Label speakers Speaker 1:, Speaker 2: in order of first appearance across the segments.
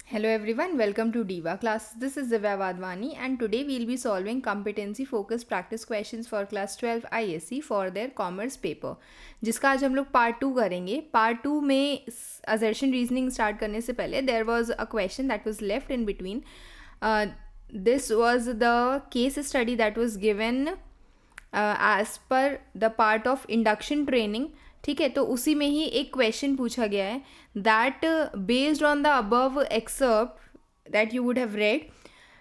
Speaker 1: Hello everyone, welcome to Diva class. This is Divya Vadwani and today we'll be solving competency focused practice questions for class 12 ISC for their commerce paper. जिसका आज हम लोग part 2 करेंगे. Part 2 में assertion reasoning start करने से पहले there was a question that was left in between. This was the case study that was given as per the part of induction training. ठीक है, तो उसी में ही एक क्वेश्चन पूछा गया है that based on the above excerpt that you would have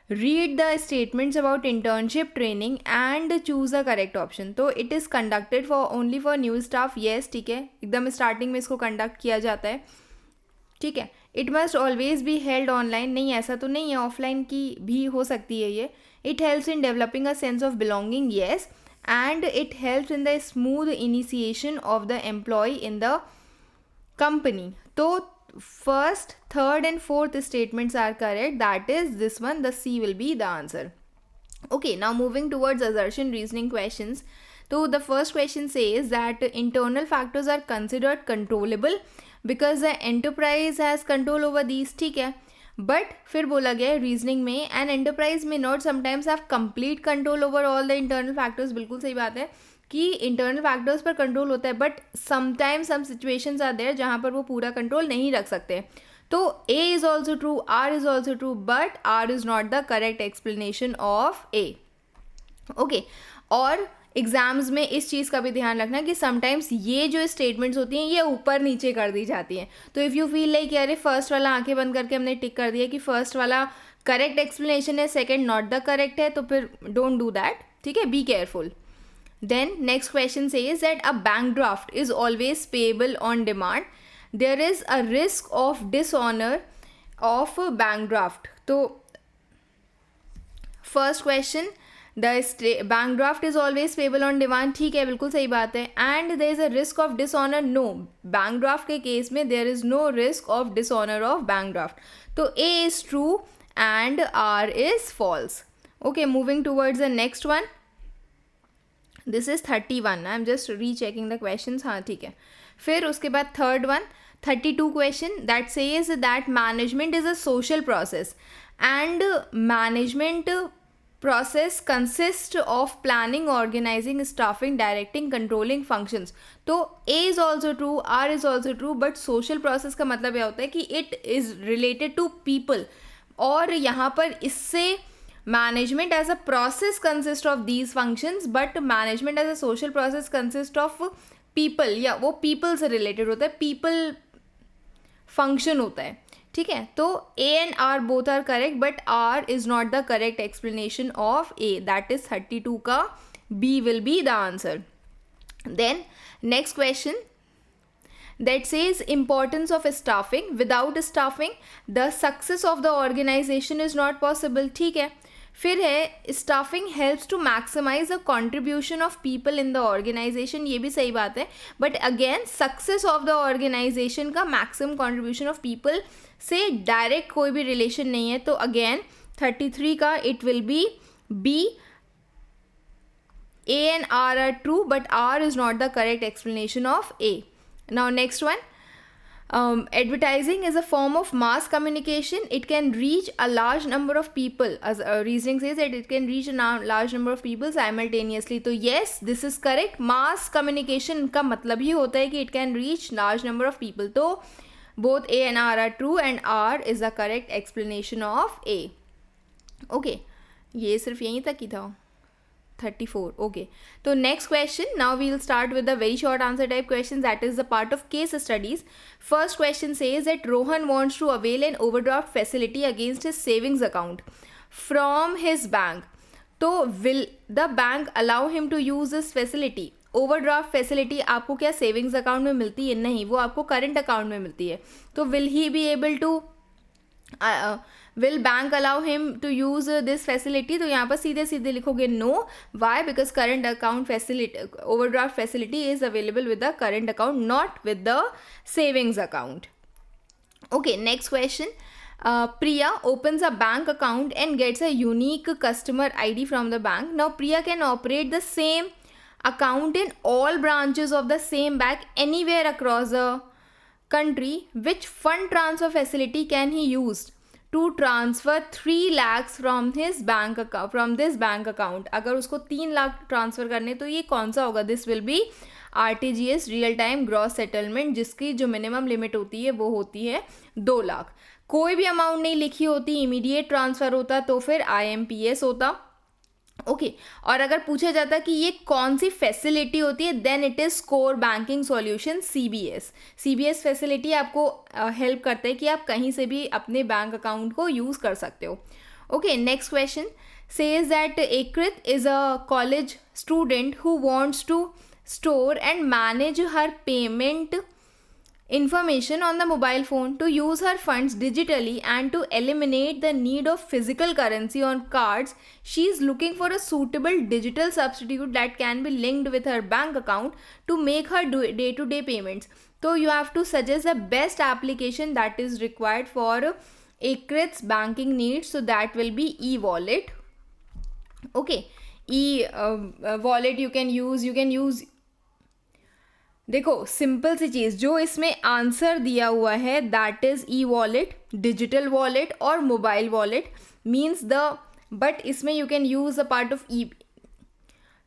Speaker 1: read the statements about internship training and choose the correct option. तो it is conducted for only for new staff. Yes, ठीक है, एकदम starting में इसको conduct किया जाता है. ठीक है, it must always be held online. नहीं, ऐसा तो नहीं है, ऑफलाइन की भी हो सकती है ये. It helps in developing a sense of belonging. Yes, and it helps in the smooth initiation of the employee in the company. So first, third and fourth statements are correct. That is this one, the C will be the answer. Okay, now moving towards assertion reasoning questions. So the first question says that internal factors are considered controllable because the enterprise has control over these. ठीक है, but फिर बोला गया है reasoning में an enterprise में not sometimes have complete control over all the internal factors. बिल्कुल सही बात है कि इंटरनल फैक्टर्स पर कंट्रोल होता है, but sometimes some situations are there जहाँ पर वो पूरा कंट्रोल नहीं रख सकते. तो A is also true, R is also true, but R is not the correct explanation of A. Okay, और एग्ज़ाम्स में इस चीज़ का भी ध्यान रखना कि समटाइम्स ये जो स्टेटमेंट्स होती हैं ये ऊपर नीचे कर दी जाती हैं. तो इफ़ यू फील लाइक अरे फर्स्ट वाला आंखें बंद करके हमने टिक कर दिया कि फर्स्ट वाला करेक्ट एक्सप्लेनेशन है, सेकंड नॉट द करेक्ट है, तो फिर डोंट डू दैट. ठीक है, be careful. Then next question says that a bank draft is always payable on demand. There is a risk of dishonour of bank draft. तो first question, the bank draft is always payable on demand. ठीक है, बिल्कुल सही बात है. And there is a risk of dishonour. No, bank draft के case में there is no risk of dishonour of bank draft. तो A is true and R is false. Okay, moving towards the next one. This is 31. I am just rechecking the question. हाँ, ठीक है. फिर उसके बाद third one, 32 question that says that management is a social process and management process consists of planning, organizing, staffing, directing, controlling functions. तो A is also true, R is also true, but social process का मतलब यह होता है कि it is related to people. और यहाँ पर इससे management as a process consists of these functions, but management as a social process consists of people. या वो people से related होता है, people function होता है. ठीक है, तो A and R both are correct, but R is not the correct explanation of A. That is 32 का B will be the answer. Then next question that says importance of staffing. Without staffing the success of the organization is not possible. ठीक है, फिर है staffing helps to maximise the contribution of people in the organisation. ये भी सही बात है, but again success of the organisation का मैक्सिमम कॉन्ट्रीब्यूशन ऑफ पीपल से डायरेक्ट कोई भी रिलेशन नहीं है. तो अगेन 33 का it will be B. A and R are true, but R is not the correct explanation of A. Now next one, advertising is a form of mass communication. It can reach a large number of people. As reasoning says that it can reach a large number of people simultaneously. तो yes, this is correct. Mass communication का मतलब ही होता है कि it can reach large number of people. तो both A and R are true and R is the correct explanation of A. Okay, ये सिर्फ यहीं तक ही था. 34. Okay, so next question. Now we will start with the very short answer type questions, that is the part of case studies. First question says that Rohan wants to avail an overdraft facility against his savings account from his bank. तो will the bank allow him to use this facility? Overdraft facility आपको क्या savings account में मिलती है? नहीं, वो आपको current account में मिलती है. तो will he be able to will bank allow him to use this facility? तो यहाँ पर सीधे सीधे लिखोगे no. Why? Because current account facility, overdraft facility is available with the current account, not with the savings account. Okay, next question. Priya opens a bank account and gets a unique customer ID from the bank. Now Priya can operate the same account in all branches of the same bank anywhere across the country. Which fund transfer facility can he use to transfer 3 lakhs from this bank account. अगर उसको 3 lakh transfer करने तो ये कौन सा होगा? This will B RTGS, real time gross settlement, जिसकी जो मिनिमम लिमिट होती है वो होती है 2 लाख. कोई भी अमाउंट नहीं लिखी होती, इमीडिएट ट्रांसफ़र होता तो फिर IMPS होता. ओके और अगर पूछा जाता कि ये कौन सी फैसिलिटी होती है, then it is core banking solution CBS facility आपको हेल्प करता है कि आप कहीं से भी अपने बैंक अकाउंट को यूज़ कर सकते हो. Okay next question says that Akrit is a college student who wants to store and manage her payment information on the mobile phone to use her funds digitally and to eliminate the need of physical currency on cards. She is looking for a suitable digital substitute that can be linked with her bank account to make her day-to-day payments. So you have to suggest the best application that is required for Ekrit's banking needs. So that will be e-wallet. Okay, wallet you can use देखो simple सी चीज़ जो इसमें answer दिया हुआ है that is e wallet, digital wallet और mobile wallet means but इसमें you can use a part of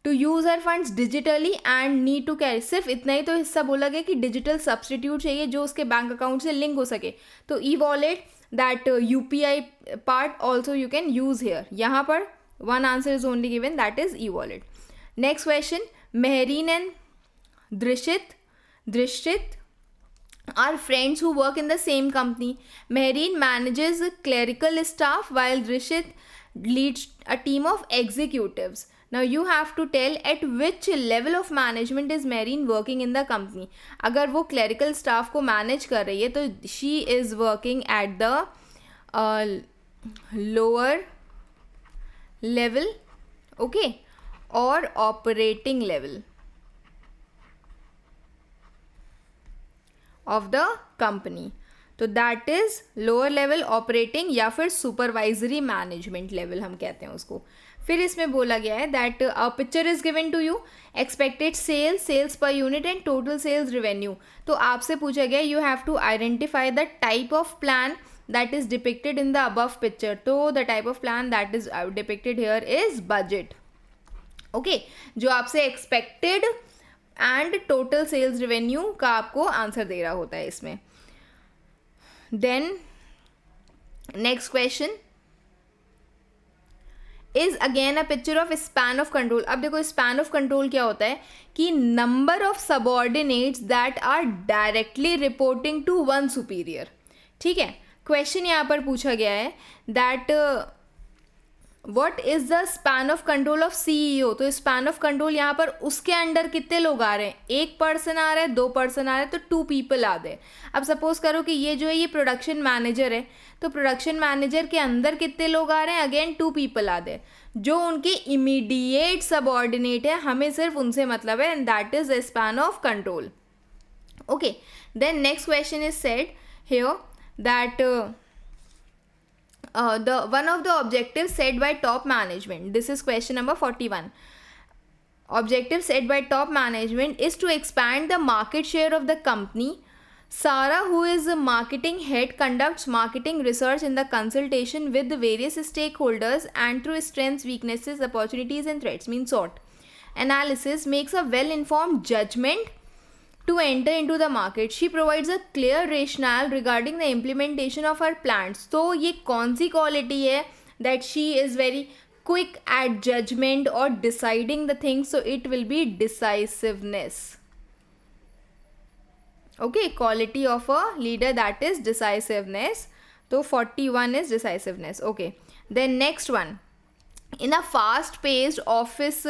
Speaker 1: to use her funds digitally and need to carry. सिर्फ इतना ही तो हिस्सा बोला गया कि डिजिटल सब्सटीट्यूट चाहिए जो उसके बैंक अकाउंट से लिंक हो सके. तो e wallet that UPI part also you can use here. यहाँ पर one answer is only given that is e wallet. Next question Mehreen and Drishit are friends who work in the same company. Mehreen manages clerical staff while Drishit leads a team of executives. Now you have to tell at which level of management is Mehreen working in the company. अगर वो clerical staff को manage कर रही है तो she is working at the lower level, okay, or operating level of the company. तो that is lower level operating या फिर सुपरवाइजरी मैनेजमेंट लेवल हम कहते हैं उसको. फिर इसमें बोला गया है that a picture is given to you, expected sales per unit and total sales revenue. तो आपसे पूछा गया you have to identify the type of plan that is depicted in the above picture. तो the type of plan that is depicted here is budget. Okay जो आपसे expected and total sales revenue का आपको answer दे रहा होता है इसमें. Then next question is again a picture of span of control. अब देखो स्पैन ऑफ कंट्रोल क्या होता है कि number of subordinates that are directly reporting to one superior. ठीक है क्वेश्चन यहाँ पर पूछा गया है that what is the span of control of CEO. तो स्पैन ऑफ कंट्रोल यहाँ पर उसके अंडर कितने लोग आ रहे हैं, 1 पर्सन आ रहा है, 2 पर्सन आ रहे हैं, तो 2 पीपल आ गए. अब सपोज करो कि ये जो है ये प्रोडक्शन मैनेजर है, तो प्रोडक्शन मैनेजर के अंदर कितने लोग आ रहे हैं, अगेन 2 पीपल आ गए जो उनके इमीडिएट सबऑर्डिनेट है, हमें सिर्फ उनसे मतलब है, and that is the span of control. Okay then next question is said here that one of the objectives set by top management, this is question number 41. Objective set by top management is to expand the market share of the company. Sarah, who is a marketing head, conducts marketing research in the consultation with the various stakeholders and through strengths, weaknesses, opportunities and threats means SWOT analysis, makes a well-informed judgment to enter into the market. She provides a clear rationale regarding the implementation of her plans. तो ये कौन सी quality है that she is very quick at judgment or deciding the things, so it will be decisiveness. Okay, quality of a leader that is decisiveness. So 41 is decisiveness. Okay, then next one, in a fast paced office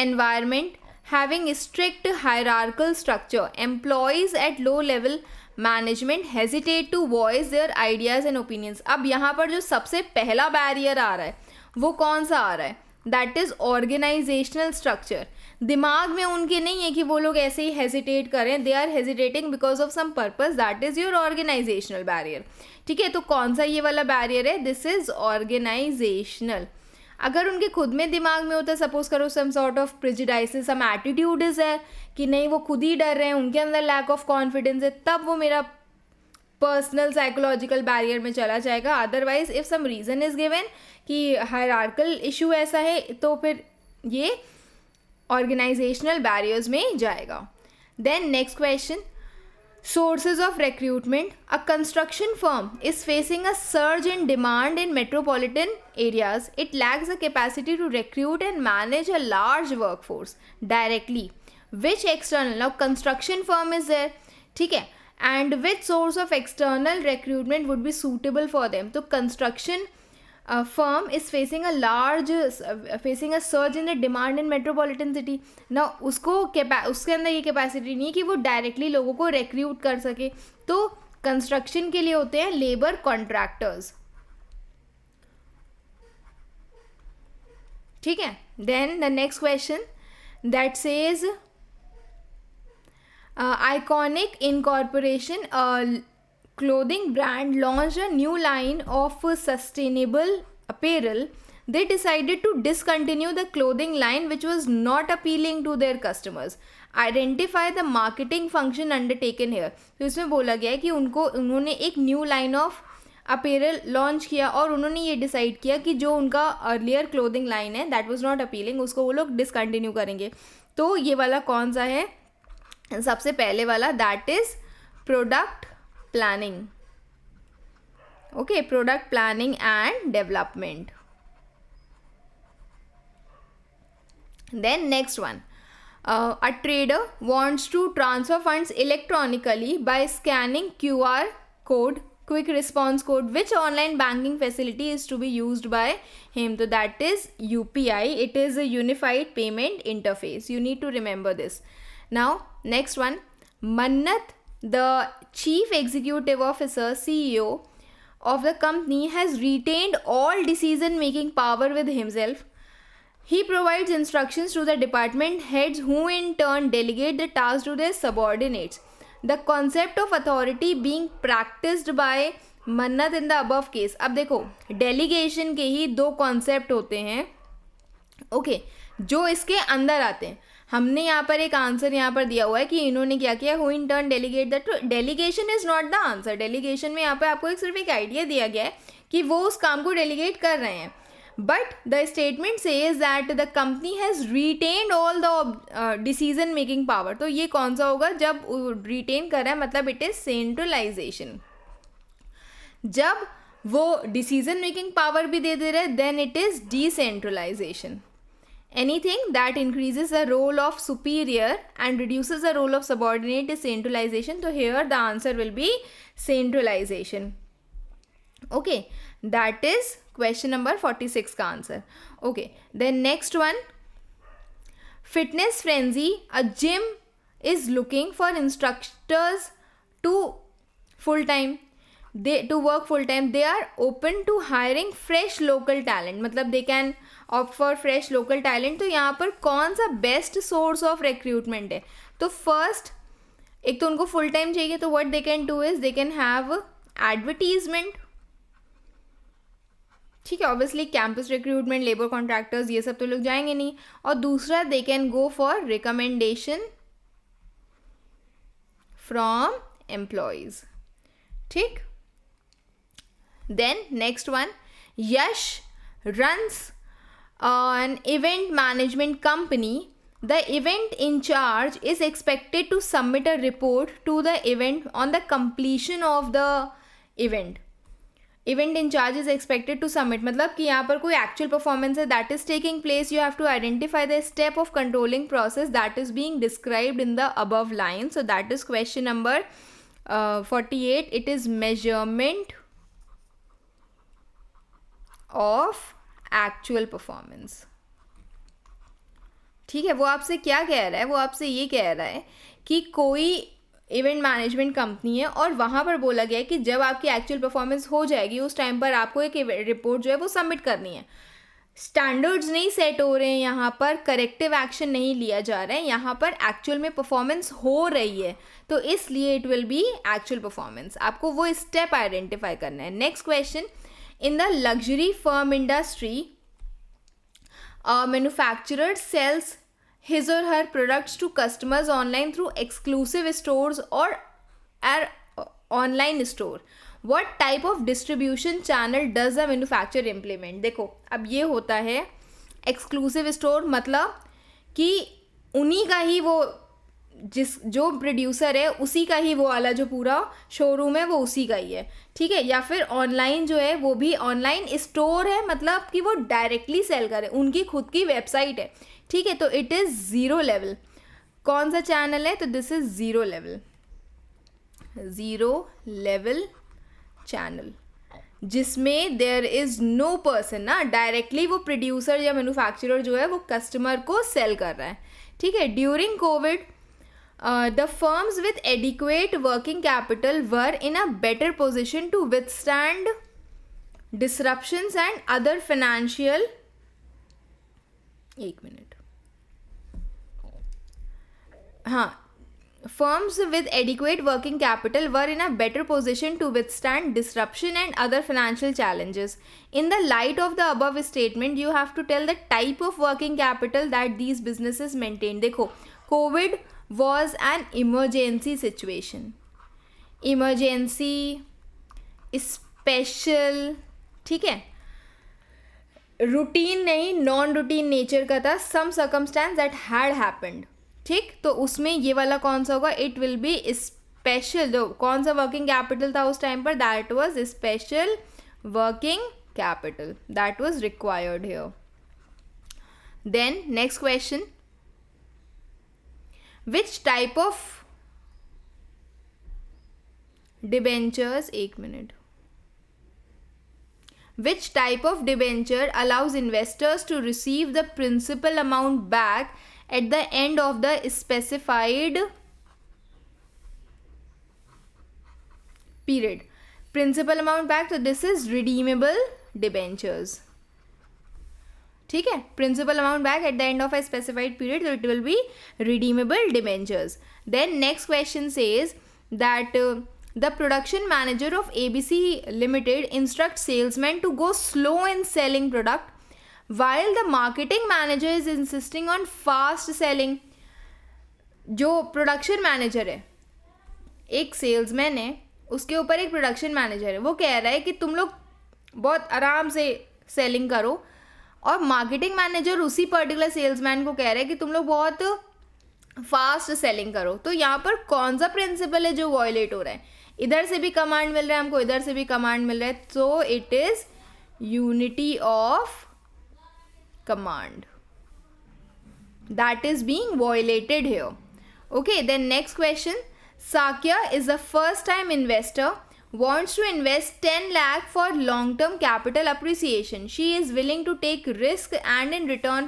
Speaker 1: environment having a strict hierarchical structure, employees at low level management hesitate to voice their ideas and opinions. अब यहाँ पर जो सबसे पहला barrier आ रहा है वो कौन सा आ रहा है, दैट इज़ ऑर्गेनाइजेशनल स्ट्रक्चर. दिमाग में उनके नहीं है कि वो लोग ऐसे ही हेजिटेट करें, they are hesitating because of some purpose, that is your organisational barrier. ठीक है तो कौन सा ये वाला बैरियर है, दिस इज़ ऑर्गेनाइजेशनल. अगर उनके खुद में दिमाग में होता है, सपोज करो some sort of prejudices, some attitude is है कि नहीं वो खुद ही डर रहे हैं, उनके अंदर लैक ऑफ कॉन्फिडेंस है, तब वो मेरा पर्सनल साइकोलॉजिकल बैरियर में चला जाएगा. Otherwise if some reason is given कि हायरार्कल इशू ऐसा है तो फिर ये ऑर्गेनाइजेशनल बैरियर्स में जाएगा. Then next question, sources of recruitment. A construction firm is facing a surge in demand in metropolitan areas. It lacks the capacity to recruit and manage a large workforce directly. Which external, now construction firm is there, ठीक है, and which source of external recruitment would be suitable for them? तो construction firm is facing a surge in the demand in metropolitan city. now उसके अंदर ये capacity नहीं है कि वो डायरेक्टली लोगों को रिक्रूट कर सके. तो कंस्ट्रक्शन के लिए होते हैं लेबर कॉन्ट्रैक्टर्स. ठीक है. Then the next question that says iconic incorporation clothing brand launched a new line of sustainable apparel. They decided to discontinue the clothing line which was not appealing to their customers. Identify the marketing function undertaken here. तो इसमें बोला गया है कि उन्होंने एक new line of apparel launch किया और उन्होंने ये डिसाइड किया कि जो उनका अर्लियर क्लोथिंग लाइन है दैट वाज नॉट अपीलिंग, उसको वो लोग डिसकंटिन्यू करेंगे. तो ये वाला कौन सा है? सबसे पहले वाला, that is product planning. Okay, product planning and development. Then next one, a trader wants to transfer funds electronically by scanning QR code, quick response code. Which online banking facility is to be used by him? So that is UPI. It is a unified payment interface. You need to remember this. Now next one, Mannat, the chief executive officer, CEO of the company, has retained all decision making power with himself. He provides instructions to the department heads who in turn delegate the task to their subordinates. The concept of authority being practiced by Mannat in the above case. अब देखो delegation के ही दो concept होते हैं, okay, जो इसके अंदर आते हैं. हमने यहाँ पर एक आंसर यहाँ पर दिया हुआ है कि इन्होंने क्या किया, who in turn delegate that. Delegation is not the answer. Delegation में यहाँ पे आपको सिर्फ एक आइडिया दिया गया है कि वो उस काम को डेलीगेट कर रहे हैं. But the statement says that the company has retained all the decision making power. तो ये कौन सा होगा? जब रिटेन कर रहा है मतलब इट इज सेंट्रलाइजेशन. जब वो डिसीजन मेकिंग पावर भी दे रहे हैं then it is decentralisation. Anything that increases the role of superior and reduces the role of subordinate is centralization. So here the answer will be centralization. Okay, that is question number 46 का answer. Okay, then next one, fitness frenzy. A gym is looking for instructors to work full time. They are open to hiring fresh local talent. मतलब they can opt for fresh local talent. तो यहाँ पर कौन सा best source of recruitment है? तो first, एक तो उनको फुल टाइम चाहिए, तो what they can do is they can have advertisement. ठीक है, obviously campus recruitment, labour contractors, ये सब तो लोग जाएंगे नहीं. और दूसरा, they can go for recommendation from employees. ठीक. Then next one, Yash runs an event management company. The event in charge is expected to submit a report to the event on the completion of the event. Event in charge is expected to submit मतलब कि यहाँ पर कोई actual performance है that is taking place. You have to identify the step of controlling process that is being described in the above line. So that is question number 48. It is measurement of actual performance. ठीक है, वो आपसे क्या कह रहा है? वो आपसे ये कह रहा है कि कोई इवेंट मैनेजमेंट कंपनी है और वहाँ पर बोला गया है कि जब आपकी एक्चुअल परफॉर्मेंस हो जाएगी उस टाइम पर आपको एक रिपोर्ट जो है वो सबमिट करनी है. स्टैंडर्ड्स नहीं सेट हो रहे हैं यहाँ पर, करेक्टिव एक्शन नहीं लिया जा रहा है, यहाँ पर एक्चुअल में परफॉर्मेंस हो रही है, तो इसलिए it will B actual performance. आपको वो स्टेप आइडेंटिफाई करना है. Next question, in the luxury firm industry, a manufacturer sells his or her products to customers online through exclusive stores or online store, what type of distribution channel does the manufacturer implement. देखो अब ये होता है exclusive store, मतलब कि उन्हीं का ही वो जो प्रोड्यूसर है उसी का ही वो वाला जो पूरा शोरूम है वो उसी का ही है, ठीक है। या फिर ऑनलाइन जो है वो भी ऑनलाइन स्टोर है, मतलब कि वो डायरेक्टली सेल करे, उनकी खुद की वेबसाइट है, ठीक है। तो इट इज़ ज़ीरो लेवल। कौन सा चैनल है, तो this is zero level, zero level channel, जिसमें देयर इज़ नो पर्सन ना, डायरेक्टली वो प्रोड्यूसर या मैन्युफैक्चरर जो है वो कस्टमर को सेल कर रहा है, ठीक है। During Covid the firms with adequate working capital were in a better position to withstand disruptions and other financial, एक मिनट, हाँ, firms with adequate working capital were in a better position to withstand disruption and other financial challenges. In the light of the above statement, you have to tell the type of working capital that these businesses maintain. देखो COVID was an emergency situation, emergency, special, ठीक है, routine नहीं, non routine nature का था, सम circumstance that had happened, ठीक। तो उसमें ये वाला कौन सा होगा, इट विल बी स्पेशल। जो कौन सा वर्किंग कैपिटल था उस टाइम पर, that was special working capital that was required here. Then next question, which type of debentures, एक मिनट, which type of debenture allows investors to receive the principal amount back at the end of the specified period? Principal amount back, so this is redeemable debentures, ठीक है। Principal amount back at the end of a specified period, तो it will be redeemable debentures. Then next question says that the production manager of ABC limited instruct salesman to go slow in selling product while the marketing manager is insisting on fast selling. जो production manager है, एक salesman है, उसके ऊपर एक production manager है, वो कह रहा है कि तुम लोग बहुत आराम से सेलिंग करो, और मार्केटिंग मैनेजर उसी पर्टिकुलर सेल्समैन को कह रहे हैं कि तुम लोग बहुत फास्ट सेलिंग करो। तो यहाँ पर कौन सा प्रिंसिपल है जो वॉयलेट हो रहा है, इधर से भी कमांड मिल रहा है हमको, इधर से भी कमांड मिल रहा है, so it is unity of command that is being violated here, okay. Then next question, Sakya is the first time investor, wants to invest 10 lakh for long term capital appreciation. She is willing to take risk and in return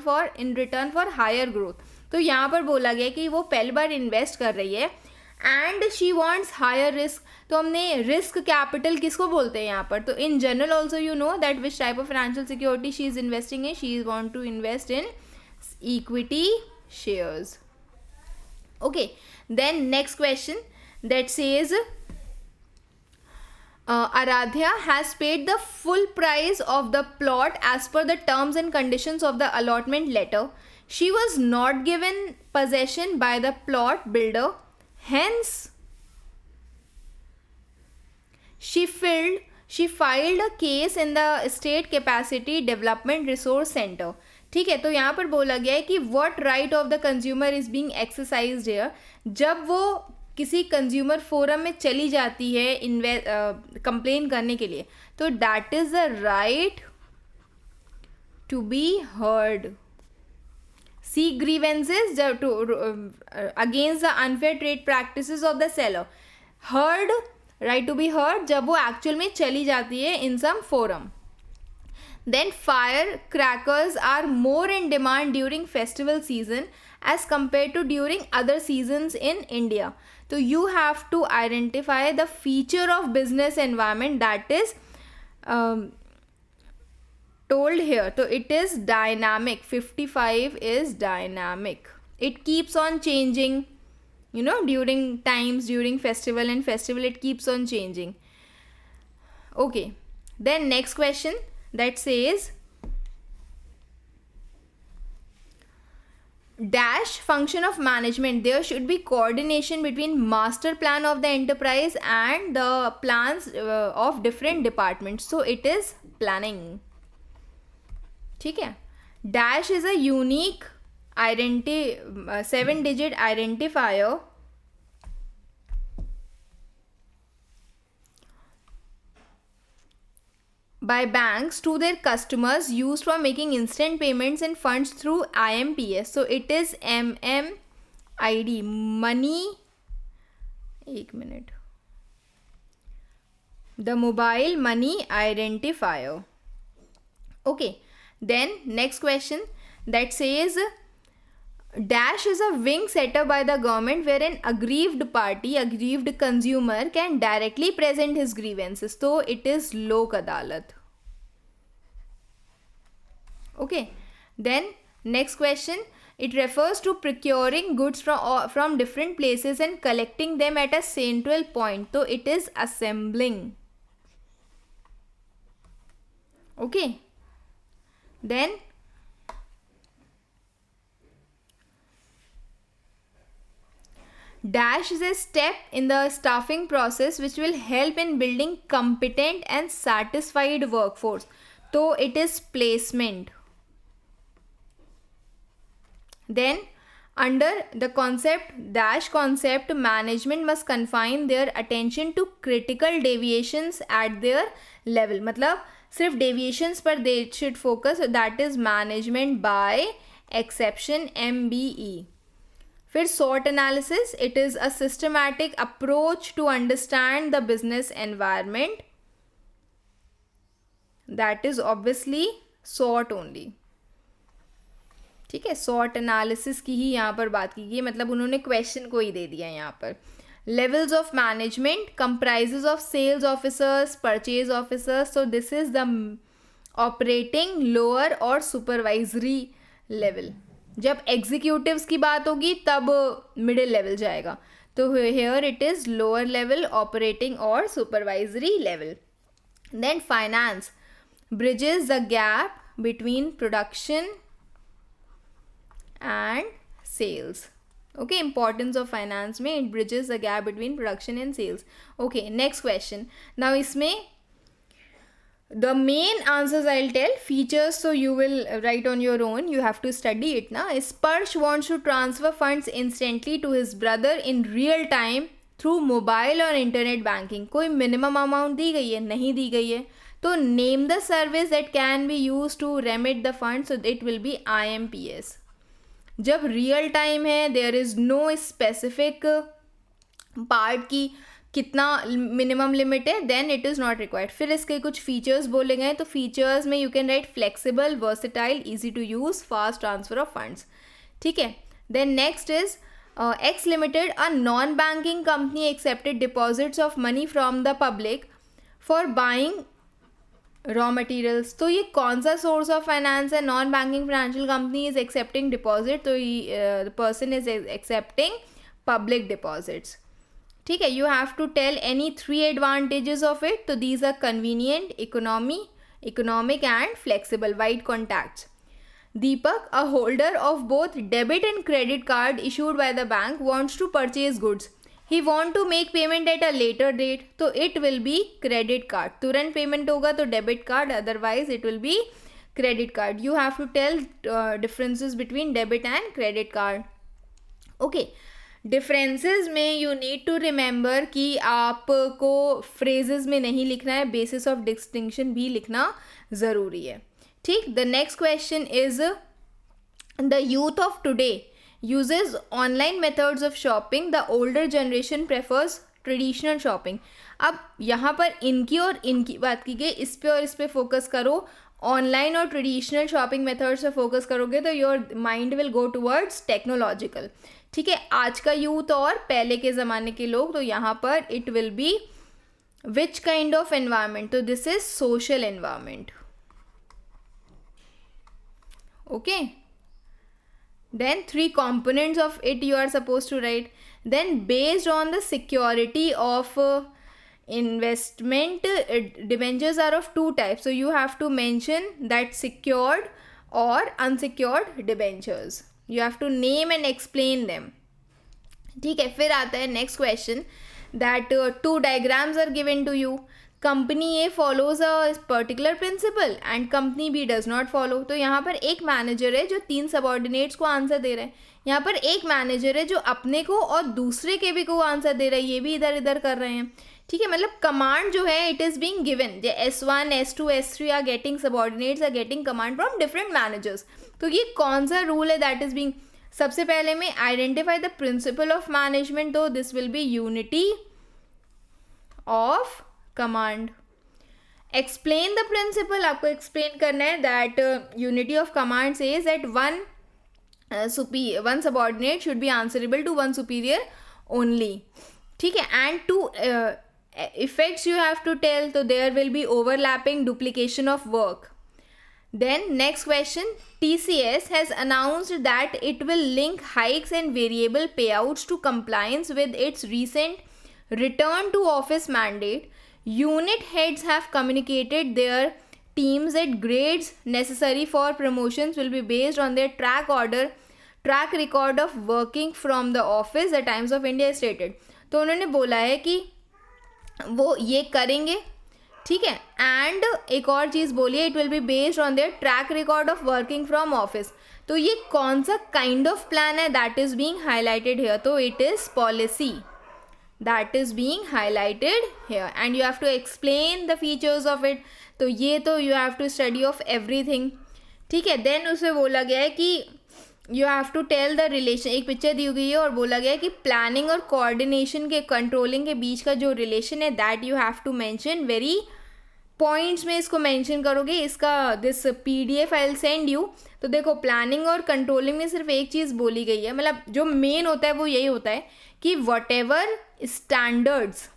Speaker 1: for higher growth. तो यहाँ पर बोला गया कि वो पहली बार invest कर रही है and she wants higher risk. तो हमने रिस्क कैपिटल किसको बोलते हैं यहाँ पर, तो in general also you know that which type of financial security she is investing in, she is want to invest in equity shares, okay. Then next question that says Aradhya has paid the full price of the plot as per the terms and conditions of the allotment letter. She was not given possession by the plot builder, hence she filed a case in the State Capacity Development Resource Center, ठीक है। तो यहाँ पर बोला गया है कि what right of the consumer is being exercised here. जब वो किसी कंज्यूमर फोरम में चली जाती है कंप्लेन करने के लिए, तो that is the right to be heard, seek grievances against the unfair trade practices of the seller. Heard, right to be heard, जब वो एक्चुअल में चली जाती है in some forum. Then firecrackers are more in demand during festival season as compared to during other seasons in India. So you have to identify the feature of business environment that is told here. So it is dynamic. 55 is dynamic. It keeps on changing, you know, during times, during festival and festival it keeps on changing. Okay. Then next question that says dash function of management, there should be coordination between master plan of the enterprise and the plans of different departments, so it is planning. ठीक है. Dash is a unique 7-digit identifier by banks to their customers used for making instant payments and funds through IMPS. So it is MMID, money. एक minute. The mobile money identifier. Okay. Then next question that says dash is a wing set up by the government where an aggrieved party, aggrieved consumer can directly present his grievances. So it is Lok Adalat. Okay. Then next question, it refers to procuring goods from different places and collecting them at a central point. So it is assembling. Okay. Then dash is a step in the staffing process which will help in building competent and satisfied workforce. So it is placement. Then under the concept dash concept, management must confine their attention to critical deviations at their level. मतलब सिर्फ deviations पर they should focus, that is management by exception, MBE. फिर SWOT analysis, it is a systematic approach to understand the business environment. That is obviously SWOT only. ठीक है. SWOT analysis की ही यहाँ पर बात की गई, मतलब उन्होंने क्वेश्चन को ही दे दिया यहाँ पर. Levels of management comprises of sales officers, purchase officers. So this is the operating, lower और supervisory level. जब executives की बात होगी तब middle level जाएगा. तो here it is lower level, operating और supervisory level. Then finance bridges the gap between production and sales. Okay, importance of finance में it bridges the gap between production and sales. Okay, next question. Now इसमें the main answers I'll tell, features so you will write on your own, you have to study it ना. Sparsh wants to transfer funds instantly to his brother in real time through mobile और internet banking. कोई minimum amount दी गई है? नहीं दी गई है. तो name the service that can be used to remit the funds, so it will be IMPS. जब real time है, there is no specific part की कितना मिनिमम लिमिट है, then it is not required. फिर इसके कुछ फीचर्स बोले गए, तो फीचर्स में you can write flexible, versatile, easy to use, fast transfer of funds. ठीक है. Then next is X limited, a non banking company accepted deposits of money from the public for buying raw materials. तो ये कौन सा source of finance है? Non banking financial company is accepting deposit, तो the person is accepting public deposits. ठीक है. You have to tell any 3 advantages of it. तो these are convenient, economic and flexible. Wide contacts. Deepak, a holder of both debit and credit card issued by the bank, wants to purchase goods. He want to make payment at a later date, तो it will be credit card. तुरंत payment होगा तो debit card, otherwise it will be credit card. You have to tell differences between debit and credit card. Okay. Differences में you need to remember कि आपको phrases में नहीं लिखना है, बेसिस ऑफ डिस्टिंक्शन भी लिखना ज़रूरी है. ठीक. The next question is the youth of today uses online methods of shopping, the older generation prefers traditional shopping. अब यहाँ पर इनकी और इनकी बात की गई, इस पे और इस पे फोकस करो. ऑनलाइन और ट्रेडिशनल शॉपिंग मेथड्स पे फोकस करोगे तो your mind will go towards technological. ठीक है. आज का यूथ और पहले के ज़माने के लोग, तो यहाँ पर it will be which kind of environment, तो this is social environment. Okay. Then 3 components of it you are supposed to write. Then based on the security of investment, debentures are of 2 types. So you have to mention that secured or unsecured debentures. You have to name and explain them. ठीक है, फिर आता है next question that 2 diagrams are given to you. Company A follows a particular principle and company B does not follow. तो यहाँ पर एक manager है जो 3 सबॉर्डिनेट्स को आंसर दे रहे हैं. यहाँ पर एक मैनेजर है जो अपने को और दूसरे के भी को आंसर दे रहा है, ये भी इधर इधर कर रहे हैं. ठीक है, मतलब कमांड जो है it is being given. S1, S2, S3 are getting subordinates are getting command from different managers. तो ये कौन सा रूल है दैट इज बीइंग. सबसे पहले में identify the principle of management. तो this will be unity of command. Explain the principle, आपको एक्सप्लेन करना है that unity of command says that one subordinate should be answerable to one superior only. ठीक है, and 2 effects you have to tell. So there will be overlapping duplication of work. Then next question, TCS has announced that it will link hikes and variable payouts to compliance with its recent return to office mandate. Unit heads have communicated their teams that grades necessary for promotions will be based on their track record of working from the office. The Times of India stated. तो उन्होंने बोला है कि वो ये करेंगे. ठीक है, एंड एक और चीज़ बोलिए, it will be based on their track record of working from office. तो ये कौन सा काइंड ऑफ प्लान है that is being highlighted here. तो it is policy that is being highlighted here and you have to explain the features of it. तो ये तो you have to study of everything. ठीक है, then उसे बोला गया है कि you have to tell the relation. एक पिक्चर दी गई है और बोला गया है कि प्लानिंग और कोऑर्डिनेशन के कंट्रोलिंग के बीच का जो रिलेशन है that you have to mention very points में इसको मेंशन करोगे. इसका this PDF I will send you. तो देखो, प्लानिंग और कंट्रोलिंग में सिर्फ एक चीज़ बोली गई है, मतलब जो मेन होता है वो यही होता है कि वट एवर स्टैंडर्ड्स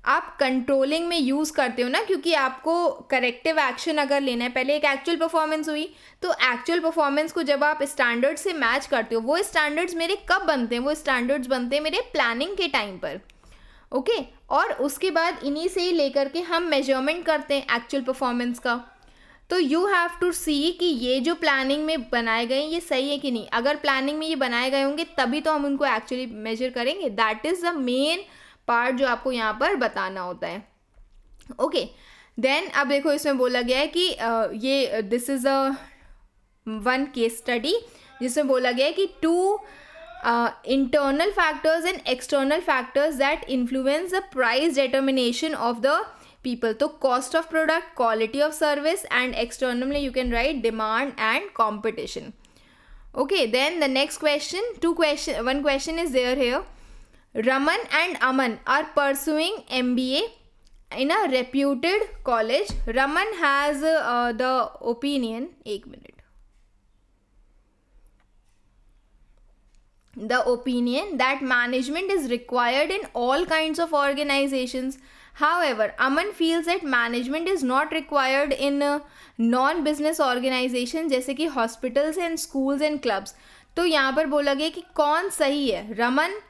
Speaker 1: आप कंट्रोलिंग में यूज़ करते हो ना, क्योंकि आपको करेक्टिव एक्शन अगर लेना है. पहले एक एक्चुअल परफॉर्मेंस हुई, तो एक्चुअल परफॉर्मेंस को जब आप स्टैंडर्ड से मैच करते हो, वो स्टैंडर्ड्स मेरे कब बनते हैं, वो स्टैंडर्ड्स बनते हैं मेरे प्लानिंग के टाइम पर. ओके, और उसके बाद इन्हीं से ही लेकर के हम मेजरमेंट करते हैं एक्चुअल परफॉर्मेंस का. तो यू हैव टू सी कि ये जो प्लानिंग में बनाए गए ये सही है कि नहीं. अगर प्लानिंग में ये बनाए गए होंगे तभी तो हम उनको एक्चुअली मेजर करेंगे. That is the main part जो आपको यहाँ पर बताना होता है. ओके, देन अब देखो, इसमें बोला गया है कि ये this is a one case study जिसमें बोला गया है कि 2 internal factors and external factors that influence the price determination of the people. तो cost of product, quality of service, and externally you can write demand and competition. Okay, then the next question, one question is there here. Raman and Aman are pursuing MBA in a reputed college. Raman has the opinion, एक minute. The opinion that management is required in all kinds of organizations. However, Aman feels that management is not required in non-business organizations जैसे कि hospitals and schools and clubs. तो यहाँ पर बोला गया कि कौन सही है. रमन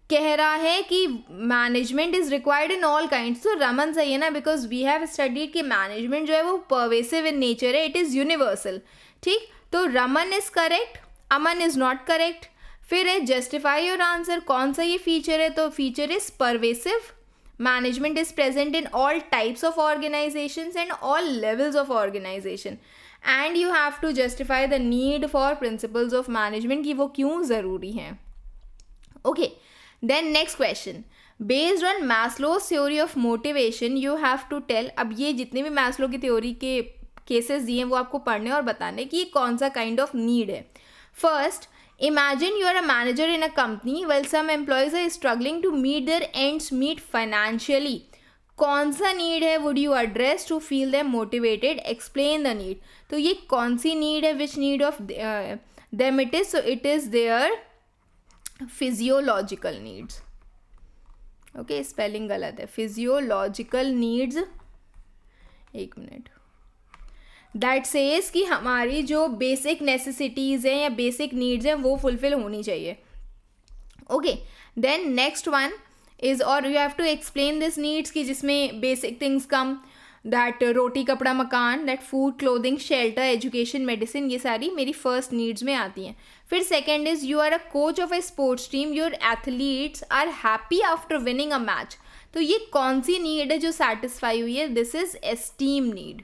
Speaker 1: कह रहा है कि management is required in all kinds. तो रमन सही है ना, बिकॉज वी हैव स्टडीड कि मैनेजमेंट जो है वो परवेसिव इन नेचर है, इट इज़ यूनिवर्सल. ठीक, तो Raman is correct, Aman is not correct. फिर है जस्टिफाई योर आंसर, कौन सा ये फीचर है. तो feature is pervasive. Management is present in all types of organisations and all levels of organisation. And you have to justify the need for principles of management कि वो क्यों ज़रूरी हैं. Okay, then next question, based on Maslow's theory of motivation you have to tell. अब ये जितने भी Maslow की थ्योरी के केसेस दिए हैं वो आपको पढ़ने और बताने कि कौन सा काइंड ऑफ नीड है. First, imagine you are a manager in a company while some employees are struggling to meet their ends meet financially. कौन सा नीड है would you address to feel them motivated? Explain the need. तो ये कौन सी need है, which need of them it is? So it is their physiological needs. Okay, spelling गलत है, physiological needs. एक मिनट. दैट सेज कि हमारी जो बेसिक नेसेसिटीज़ हैं या बेसिक नीड्स हैं वो फुलफिल होनी चाहिए. Okay, then next one is, और you have to explain this needs कि जिसमें बेसिक थिंग्स कम. दैट रोटी कपड़ा मकान, that food clothing shelter education medicine, ये सारी मेरी फर्स्ट नीड्स में आती हैं. फिर second is you are a coach of a sports team, your athletes are happy after winning a match. तो ये कौन सी नीड है जो सेटिस्फाई हुई है? This is esteem need.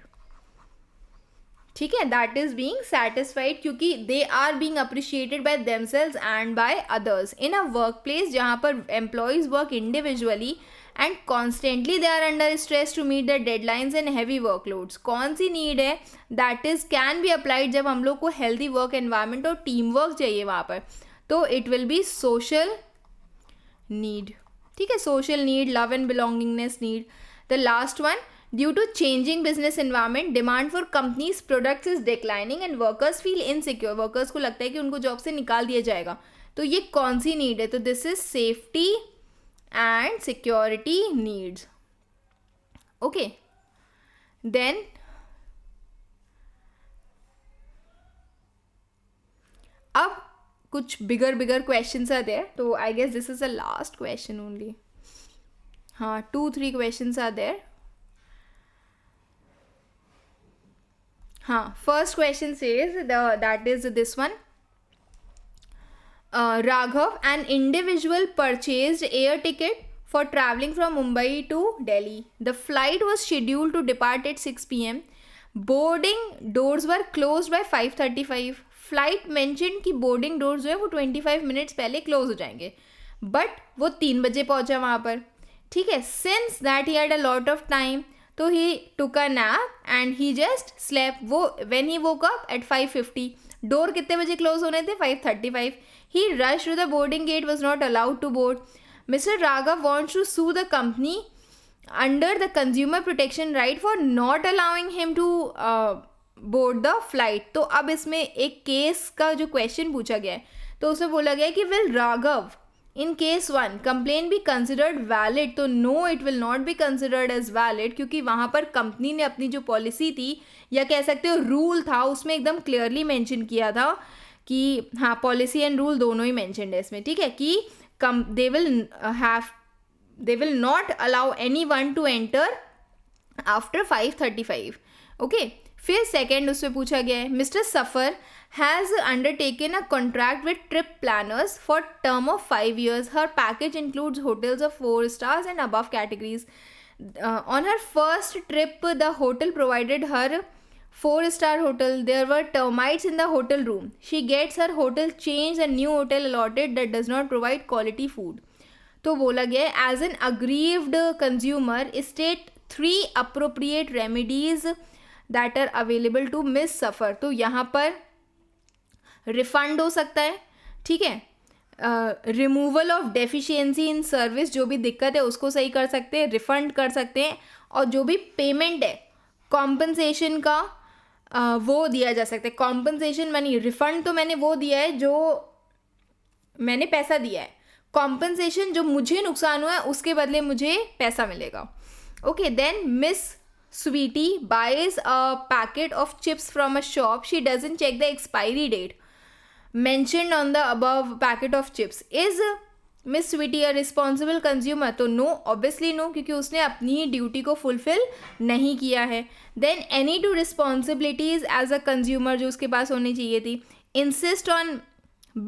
Speaker 1: ठीक है, दैट इज बीइंग सेटिस्फाइड क्योंकि they are being appreciated by themselves and by others in a work place जहाँ पर employees work individually and constantly they are under stress to meet the deadlines and heavy workloads. कौन सी need है? That is can be applied जब हम लोग को healthy work environment और टीम वर्क चाहिए वहाँ पर. तो it will B social need. ठीक है, social need, love and belongingness need. The last one, due to changing business environment, demand for companies products is declining and workers feel insecure. workers को लगता है कि उनको जॉब से निकाल दिया जाएगा. तो ये कौन सी नीड है? तो this is safety and security needs. Okay, then अब कुछ बिगर क्वेश्चंस आर देयर. तो I guess this is the last question only. हाँ, 2-3 क्वेश्चंस आर देयर. हाँ, first question says that is this one. Raghav, an individual purchased air ticket for traveling from Mumbai to Delhi. The flight was scheduled to depart at 6 p.m. Boarding doors were closed by 5:35. Flight mentioned कि boarding doors जो है वो 25 minutes पहले close हो जाएंगे, but वो 3 बजे पहुँचा वहाँ पर. ठीक है, since that he had a lot of time, तो ही took a nap and he just slept. वो when he woke up at 5:50. Door कितने बजे क्लोज होने थे? 5:35. He rushed to the boarding gate, was not allowed to board. Mr. Raghav wants to sue the company under the consumer protection right for not allowing him to board the flight. तो अब इसमें एक case का जो question पूछा गया है, तो उसमें बोला गया है कि will Raghav in case 1 complaint be considered valid. तो no, it will not be considered as valid क्योंकि वहाँ पर कंपनी ने अपनी जो पॉलिसी थी या कह सकते हो रूल था उसमें एकदम क्लियरली मेंशन किया था कि हाँ, पॉलिसी एंड रूल दोनों ही मेंशनड है इसमें. ठीक है, कि they will not allow anyone to enter after 5:35. Okay, फिर सेकेंड उसमें पूछा गया है mister suffer has undertaken a contract with trip planners for term of 5 years. Her package includes hotels of 4 stars and above categories. On her first trip, the hotel provided her 4-star hotel. There were termites in the hotel room. She gets her hotel changed and new hotel allotted that does not provide quality food. तो बोला गया है as an aggrieved consumer, state 3 appropriate remedies that are available to Miss Safar. तो यहाँ पर refund हो सकता है. ठीक है, removal of deficiency in service, जो भी दिक्कत है उसको सही कर सकते हैं, रिफंड कर सकते हैं. और जो भी पेमेंट है कॉम्पनसेशन का वो दिया जा सकता है. कॉम्पनसेशन मनी, रिफंड तो मैंने वो दिया है जो मैंने पैसा दिया है. कॉम्पनसेशन जो मुझे नुकसान हुआ है उसके बदले मुझे पैसा मिलेगा. Okay, then miss Sweetie buys a packet of chips from a shop. She doesn't check the expiry date mentioned on the above packet of chips. Is Miss Sweetie a responsible consumer? तो no, obviously no, क्योंकि उसने अपनी duty को fulfil नहीं किया है. Then any 2 responsibilities as a consumer जो उसके पास होनी चाहिए थी. Insist on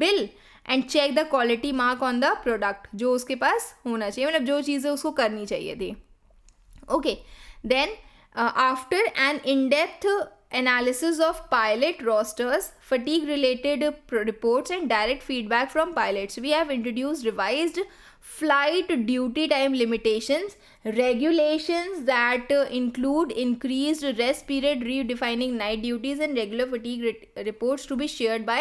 Speaker 1: bill and check the quality mark on the product, जो उसके पास होना चाहिए, मतलब जो चीज़ें उसको करनी चाहिए थी. Okay, then after an in-depth analysis of pilot rosters, fatigue-related reports and direct feedback from pilots, we have introduced revised flight duty time limitations, regulations that include increased rest period, redefining night duties and regular fatigue reports to be shared by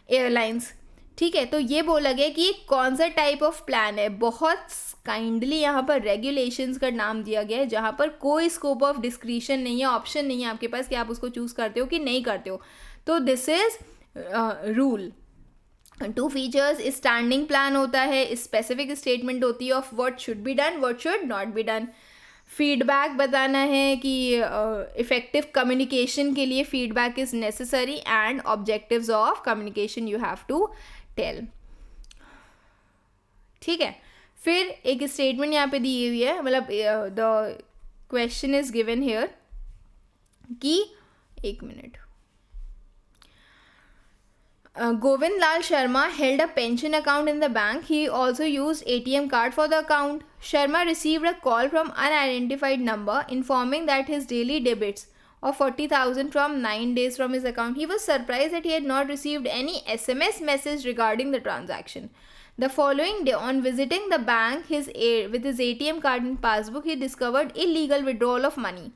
Speaker 1: airlines. ठीक है, तो ये बोला गया कि कौन सा type of plan है. बहुत काइंडली यहाँ पर रेगुलेशंस का नाम दिया गया है जहाँ पर कोई स्कोप ऑफ डिस्क्रिशन नहीं है, ऑप्शन नहीं है आपके पास कि आप उसको चूज़ करते हो कि नहीं करते हो. तो this is rule. 2 features, standing plan होता है, स्पेसिफिक स्टेटमेंट होती है of what should be done, what should not be done. Feedback बताना है कि इफ़ेक्टिव कम्युनिकेशन के लिए feedback is necessary and objectives of communication you have to tell. ठीक है, फिर एक स्टेटमेंट यहाँ पे दी हुई है, मतलब the question is given here कि एक minute. Govind Lal Sharma held a pension account in the bank. He also used ATM card for the account. Sharma received a call from unidentified number informing that his daily debits of 40,000 from 9 days from his account. He was surprised that he had not received any SMS message regarding the transaction. The following day, on visiting the bank with his ATM card and passbook, he discovered illegal withdrawal of money.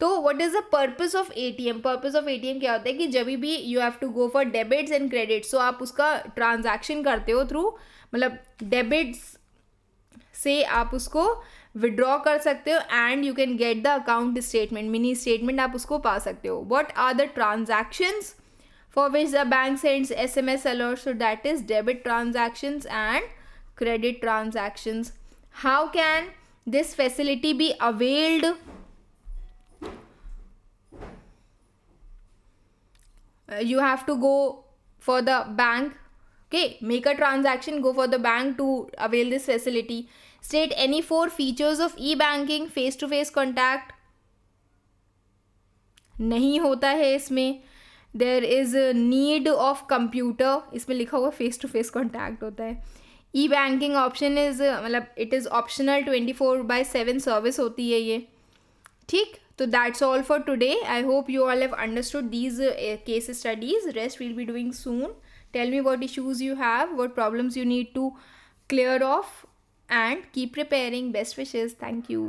Speaker 1: तो what is the purpose of ATM? Purpose of ATM क्या होता है कि जब भी you have to go for debits and credits, so आप उसका transaction करते हो थ्रू, मतलब डेबिट्स से आप उसको विड्रॉ कर सकते हो and you can get the account statement, mini statement आप उसको पा सकते हो. What are the transactions for which the bank sends SMS alert? So that is debit transactions and credit transactions. How can this facility be availed? You have to go for the bank, okay, make a transaction, go for the bank to avail this facility. State any 4 features of e-banking. face to face contact नहीं होता है इसमें. there is a need of computer, इसमें लिखा हुआ face to face contact होता है. e-banking option is मतलब it is optional, 24/7 सर्विस होती है ये. ठीक, so that's all for today. I hope you all have understood these case studies. Rest we'll be doing soon. Tell me what issues you have, what problems you need to clear off, and keep preparing. Best wishes. Thank you.